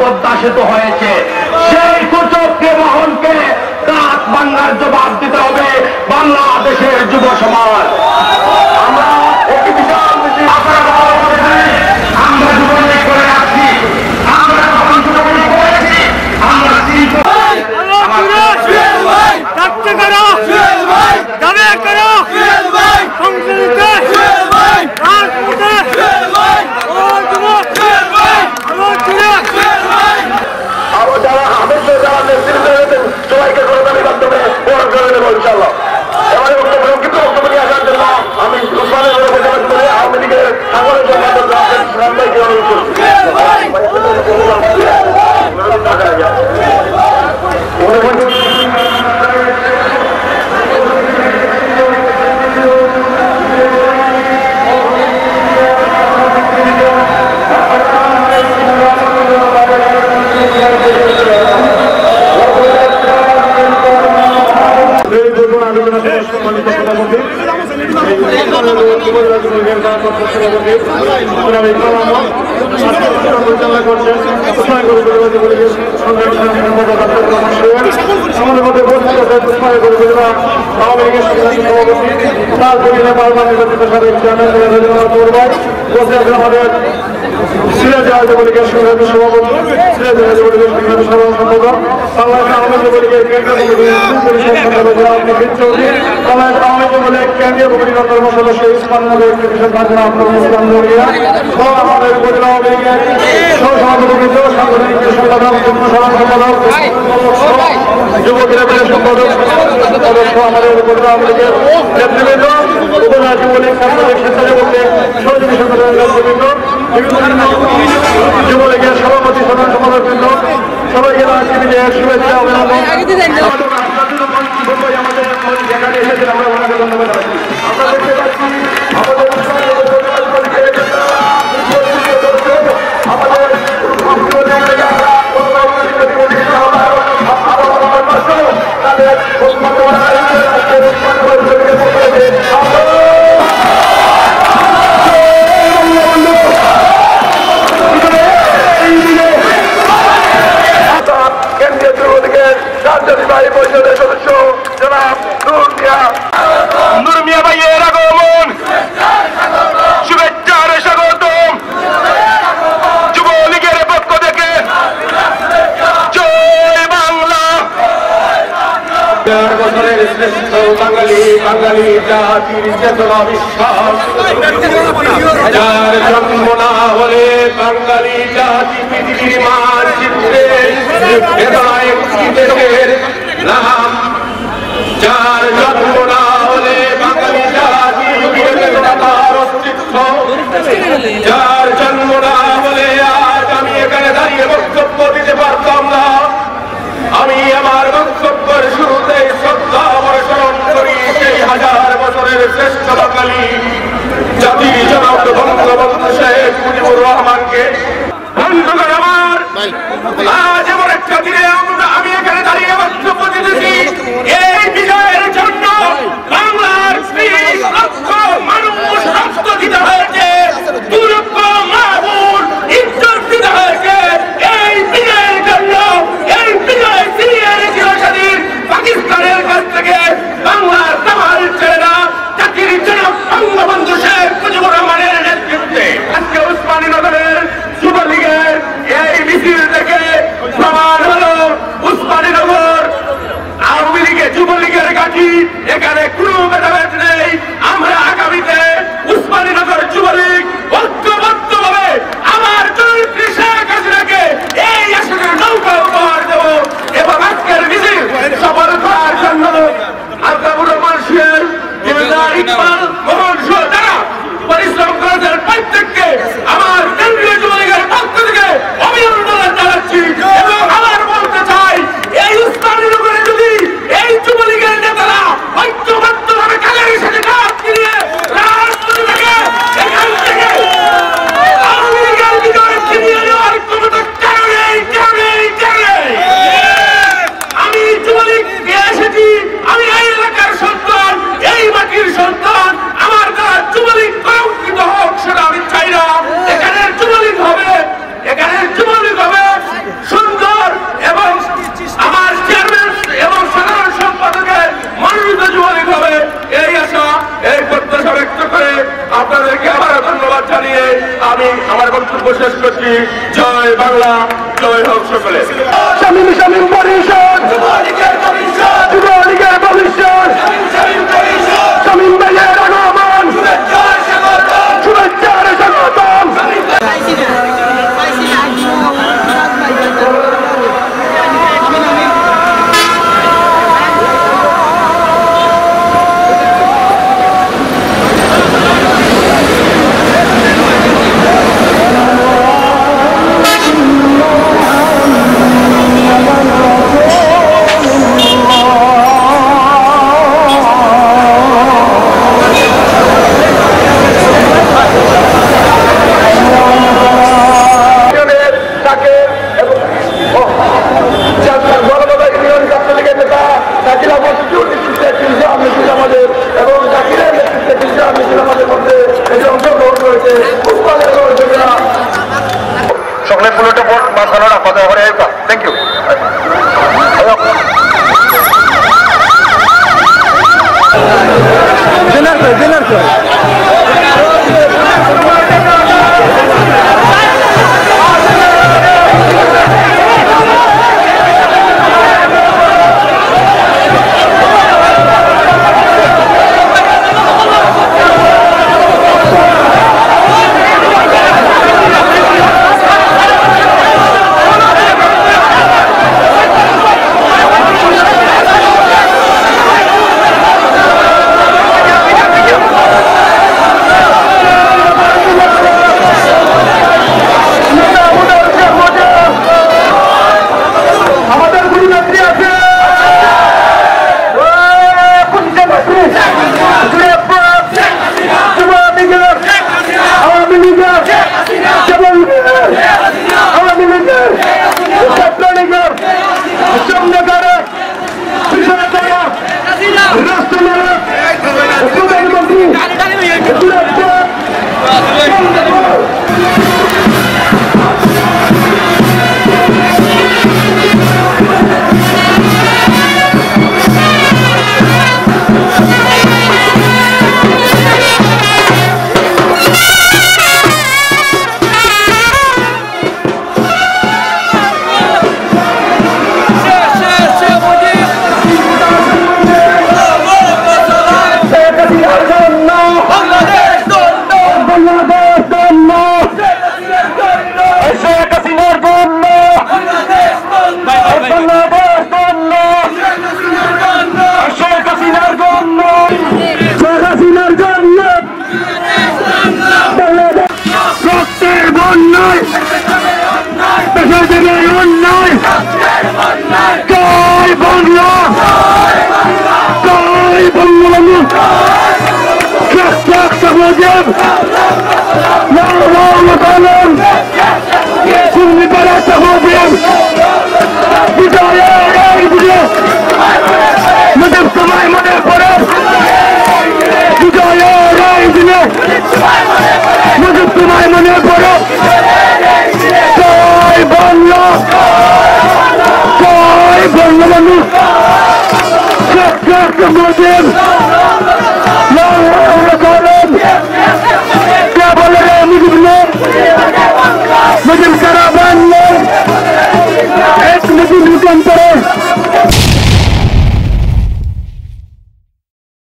উদ্ভাসিত হয়েছে। সেই কুচক্রী মহলকে দাঁত ভাঙার জবাব দিতে হবে বাংলাদেশের যুব সমাজ। আমরা একটি বিশাল আমরা যুবলীগ করে রাখছি, আমরা যখন যুবলীগ করেছি আমরা যারা আবেদন যারা নেতৃত্ব সবাইকে সরকারি মাধ্যমে গ্রহণ করে নেব ইনশাল্লাহ। এবারে বক্তব্য বক্তব্য নিয়ে আসার জন্য আমি আওয়ামী লীগের সাগরের সম্পাদক অনুরোধ করছি। আমাদের মধ্যে আওয়ামী লীগের সভাপতি নির্বাচিত সাবেক চেয়ারম্যান আমাদের সিলেট জেলা যুবলীগের সংগ্রামী সভাপতি, সিলেট জেলা যুবলীগের সংগ্রামী সাধারণ সম্পাদক, বাংলাদেশ আওয়ামী যুবলীগের কেন্দ্রীয় কমিটির আপনি চৌধুরী, বাংলাদেশ আওয়ামী যুবলীগ কেন্দ্রীয় কমিটির অন্যতম সদস্য ইসলামনগর কৃষক কারখানা আমাদের উপজেলা আওয়ামী লীগের সহসভাপতিবৃন্দ, সাংগঠনিক সম্পাদক, যুগ্ম সাধারণ সম্পাদক, যুব ক্রীড়া সম্পাদক, সদস্য আমাদের উপজেলা আওয়ামী লীগের নেতৃবৃন্দ, উপজেলা যুবলীগ সাংগঠনিক স্বেচ্ছাসেবকদের সহযোগী সংগঠনের নেতৃবৃন্দ, যুবলীগের সভাপতি সাধারণ সম্পাদক বৃন্দ, সবাইকে শুভেচ্ছা অভিনন্দন। আমাদের যেখানে এসেছেন আমরা ওনাকে ধন্যবাদ জানাচ্ছি। আমরা দেখতে পাচ্ছি বাঙালি বাঙালি জাতির চেতনা বিশ্বাস, যার জন্ম না হলে বাঙালি জাতি পৃথিবীর মানচিত্রে দেশের নাম, যার জন্ম না হলে বাঙালি জাতি তার অস্তিত্ব, যার জন্ম না হলে আজ আমি এখানে দাঁড়িয়ে বক্তব্য দিতে পারতাম না। আমি আমার বক্তব্যের শুরুতে শ্রদ্ধা বর্ষণ করি সেই 1000 বছরের শ্রেষ্ঠ বাঙালি জাতির জনক বঙ্গবন্ধু শেখ মুজিবুর রহমানকে। বন্ধুগণ আমার, আজ এমন একটা দিনে আমি এখানে দাঁড়িয়ে বক্তব্য দিতেছি এই বিজয়ের জন্য বাংলার 30 লক্ষ মানুষ রক্ত দিতে হয়েছে, 2 লক্ষ মাহবুব ইজ্জত দিতে হয়েছে এই বিজয়ের জন্য। এই বিজয় সিরিয়ার চিরস্বাধীন পাকিস্তানের কাছ থেকে বাংলার তামাল ছেলেরা জাতির জনক বঙ্গবন্ধু শেখ মুজিবুর রহমানের নেতৃত্বে আজকে উসমানীনগরের যুবলীগের এই মিছিল থেকে প্রমাণ হলো উসমানীনগর আওয়ামী লীগের যুবলীগের ঘাঁটি। এখানে কোনো ভেদাভেদ নেই। আমরা আমি আমার বক্তব্য শেষ করছি। জয় বাংলা, জয় হোক সকলে। শামীম শামীম পরিষদ, যুবলীগের ভবিষ্যৎ, যুবলীগের ভবিষ্যৎ, শামীম ভাইয়ের আগমন, শুভেচ্ছার স্বাগতম। সকলের ফুলটা ভোট মাঝখানে রাখা যায়। Thank you. Mother,